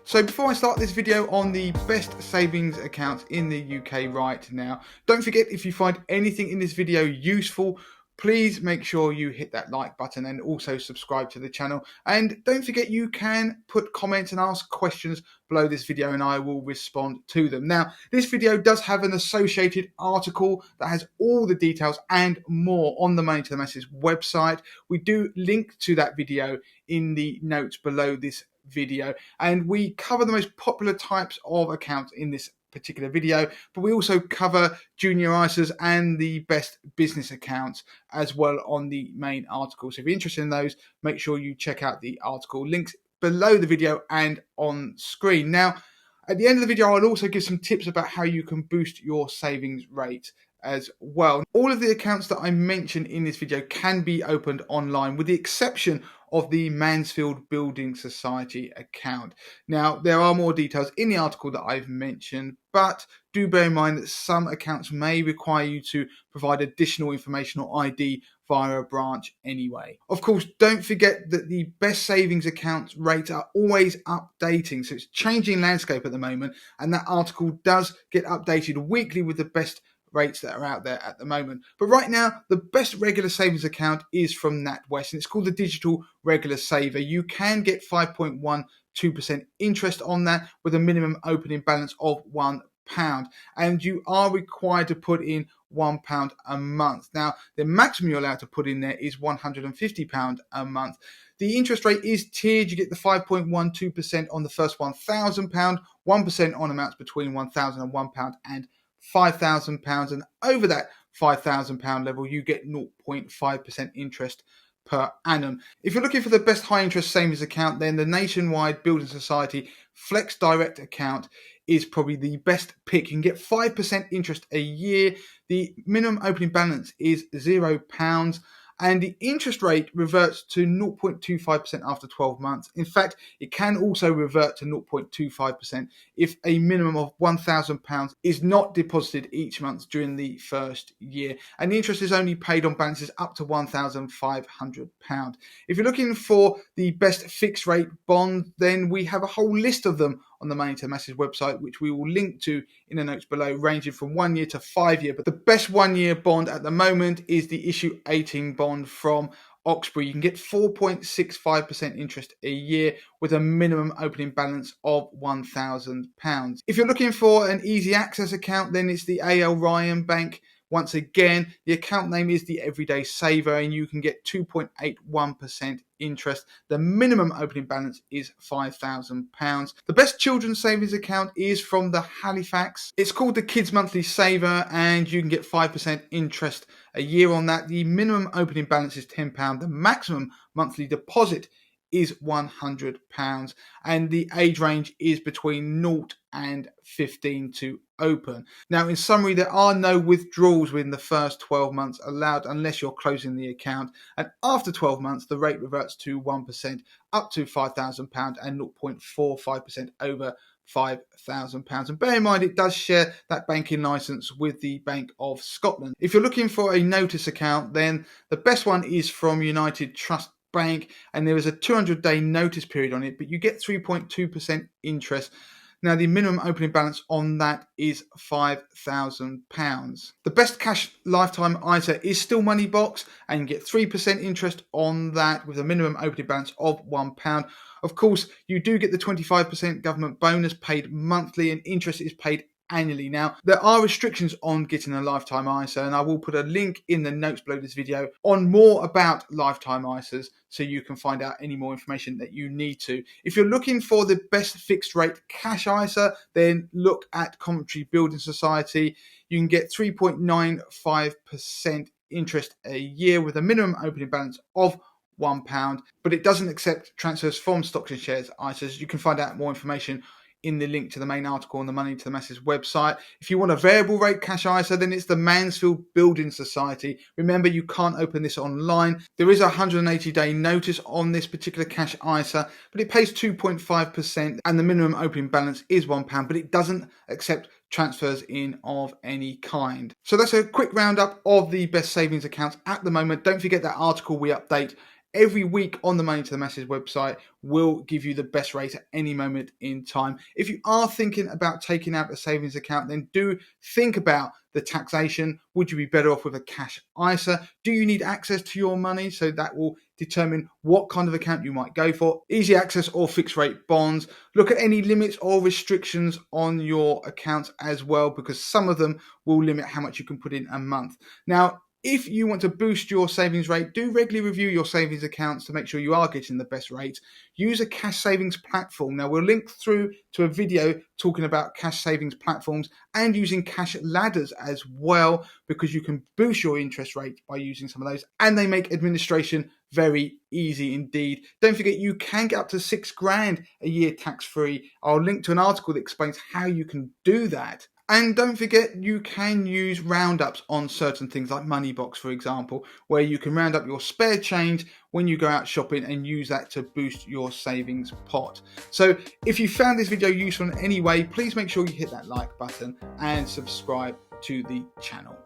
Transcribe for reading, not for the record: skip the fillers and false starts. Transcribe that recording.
So before I start this video on the best savings accounts in the UK right now, don't forget, if you find anything in this video useful, please make sure you hit that like button and also subscribe to the channel. And don't forget, you can put comments and ask questions below this video and I will respond to them. Now, this video does have an associated article that has all the details and more on the Money to the Masses website. We do link to that video in the notes below this video, and we cover the most popular types of accounts in this particular video, but we also cover junior ISAs and the best business accounts as well on the main article. So if you're interested in those, make sure you check out the article, links below the video and on screen. Now, at the end of the video, I'll also give some tips about how you can boost your savings rate as well. All of the accounts that I mentioned in this video can be opened online, with the exception of the Mansfield Building Society account. Now, there are more details in the article that I've mentioned, but do bear in mind that some accounts may require you to provide additional information or ID via a branch anyway. Of course, don't forget that the best savings accounts rates are always updating, so it's changing landscape at the moment, and that article does get updated weekly with the best rates that are out there at the moment. But right now, the best regular savings account is from NatWest, and it's called the Digital Regular Saver. You can get 5.12% interest on that with a minimum opening balance of £1, and you are required to put in £1 a month. Now, the maximum you're allowed to put in there is £150 a month. The interest rate is tiered. You get the 5.12% on the first £1,000, 1% on amounts between £1,000 and £1 and £5,000, and over that £5,000 level you get 0.5% interest per annum. If you're looking for the best high interest savings account, then the Nationwide Building Society Flex Direct account is probably the best pick. You can get 5% interest a year. The minimum opening balance is £0, and the interest rate reverts to 0.25% after 12 months. In fact, it can also revert to 0.25% if a minimum of £1,000 is not deposited each month during the first year. And the interest is only paid on balances up to £1,500. If you're looking for the best fixed rate bond, then we have a whole list of them on the Money to the Masses website, which we will link to in the notes below, ranging from 1 year to 5 year. But the best 1 year bond at the moment is the Issue 18 bond from Oxbury. You can get 4.65% interest a year with a minimum opening balance of £1,000. If you're looking for an easy access account, then it's the AL Ryan Bank. Once again, the account name is the Everyday Saver, and you can get 2.81% interest. The minimum opening balance is £5,000. The best children's savings account is from the Halifax. It's called the Kids Monthly Saver, and you can get 5% interest a year on that. The minimum opening balance is £10. The maximum monthly deposit is £100, and the age range is between 0 and 15 to open. Now, in summary, there are no withdrawals within the first 12 months allowed unless you're closing the account, and after 12 months the rate reverts to 1% up to £5,000 and 0.45% over £5,000. And bear in mind, it does share that banking license with the Bank of Scotland. If you're looking for a notice account, then the best one is from United Trust Bank, and there is a 200-day notice period on it, but you get 3.2% interest. Now, the minimum opening balance on that is £5,000. The best cash lifetime ISA is still Moneybox, and you get 3% interest on that with a minimum opening balance of £1. Of course, you do get the 25% government bonus paid monthly, and interest is paid annually. Now, there are restrictions on getting a lifetime ISA, and I will put a link in the notes below this video on more about lifetime ISAs, so you can find out any more information that you need to. If you're looking for the best fixed rate cash ISA, then look at Coventry Building Society. You can get 3.95% interest a year with a minimum opening balance of £1, but it doesn't accept transfers from stocks and shares ISAs. You can find out more information in the link to the main article on the Money to the Masses website. If you want a variable rate cash ISA, then it's the Mansfield Building Society. Remember, you can't open this online. There is a 180-day notice on this particular cash ISA, but it pays 2.5% and the minimum opening balance is £1, but it doesn't accept transfers in of any kind. So that's a quick roundup of the best savings accounts at the moment. Don't forget that article we update every week on the Money to the Masses website will give you the best rate at any moment in time. If you are thinking about taking out a savings account, then do think about the taxation. Would you be better off with a cash ISA? Do you need access to your money? So that will determine what kind of account you might go for. Easy access or fixed rate bonds. Look at any limits or restrictions on your accounts as well, because some of them will limit how much you can put in a month. Now, if you want to boost your savings rate, do regularly review your savings accounts to make sure you are getting the best rate. Use a cash savings platform. Now, we'll link through to a video talking about cash savings platforms and using cash ladders as well, because you can boost your interest rate by using some of those, and they make administration very easy indeed. Don't forget, you can get up to $6,000 a year tax-free. I'll link to an article that explains how you can do that. And don't forget, you can use roundups on certain things like Moneybox, for example, where you can round up your spare change when you go out shopping and use that to boost your savings pot. So if you found this video useful in any way, please make sure you hit that like button and subscribe to the channel.